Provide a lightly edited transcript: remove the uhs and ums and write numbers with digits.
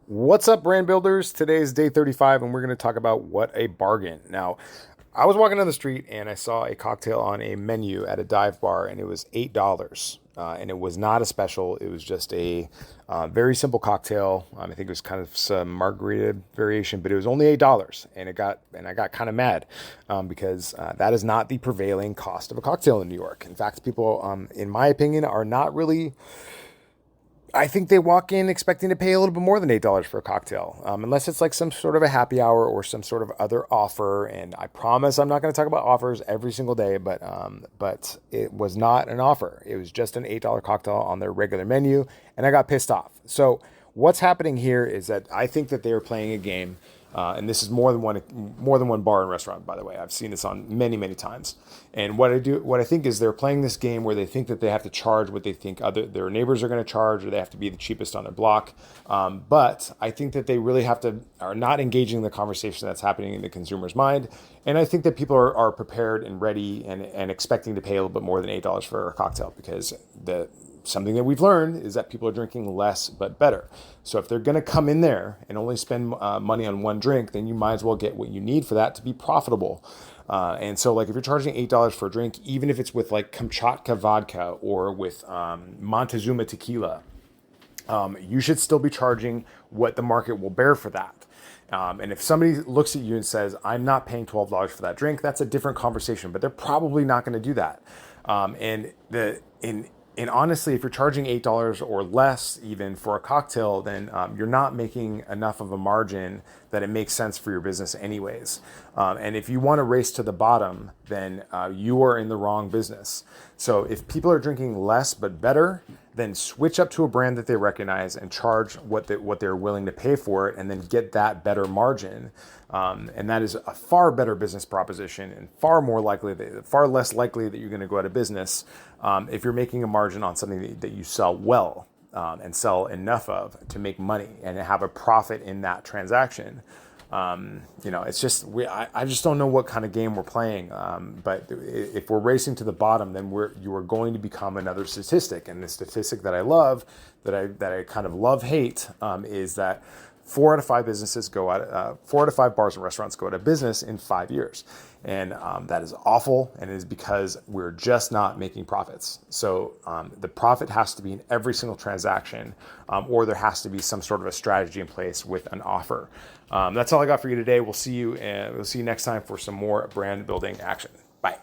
What's up, brand builders? Today is day 35, and we're going to talk about what a bargain. Now, I was walking down the street and I saw a cocktail on a menu at a dive bar, and it was $8. And it was not a special, it was just a very simple cocktail. I think it was kind of some margarita variation, but it was only $8. And I got kind of mad because that is not the prevailing cost of a cocktail in New York. In fact, people, in my opinion, are not really. I think they walk in expecting to pay a little bit more than $8 for a cocktail, unless it's like some sort of a happy hour or some sort of other offer. And I promise I'm not going to talk about offers every single day, but it was not an offer. It was just an $8 cocktail on their regular menu, and I got pissed off. So what's happening here is that I think that they are playing a game. And this is more than one bar and restaurant, by the way. I've seen this on many times. And what I think is they're playing this game where they think that they have to charge what they think their neighbors are going to charge, or they have to be the cheapest on their block. But I think that they really are not engaging in the conversation that's happening in the consumer's mind. And I think that people are prepared and ready and expecting to pay a little bit more than $8 for a cocktail, because something that we've learned is that people are drinking less but better. So if they're going to come in there and only spend money on one drink, then you might as well get what you need for that to be profitable. And so, like, if you're charging $8 for a drink, even if it's with like Kamchatka vodka or with Montezuma tequila, you should still be charging what the market will bear for that. And if somebody looks at you and says, "I'm not paying $12 for that drink," that's a different conversation. But they're probably not going to do that. And honestly, if you're charging $8 or less even for a cocktail, then you're not making enough of a margin that it makes sense for your business anyways. And if you want to race to the bottom, then you are in the wrong business. So if people are drinking less but better, then switch up to a brand that they recognize and charge what they're willing to pay for it, and then get that better margin. And that is a far better business proposition, and far less likely that you're going to go out of business if you're making a margin on something that you sell well and sell enough of to make money and have a profit in that transaction. It's just I just don't know what kind of game we're playing. But if we're racing to the bottom, then you are going to become another statistic. And the statistic that I love, that I kind of love hate, is that 4 out of 5 bars and restaurants go out of business in 5 years. And that is awful, and it is because we're just not making profits. So the profit has to be in every single transaction, or there has to be some sort of a strategy in place with an offer. That's all I got for you today. We'll see you next time for some more brand building action. Bye.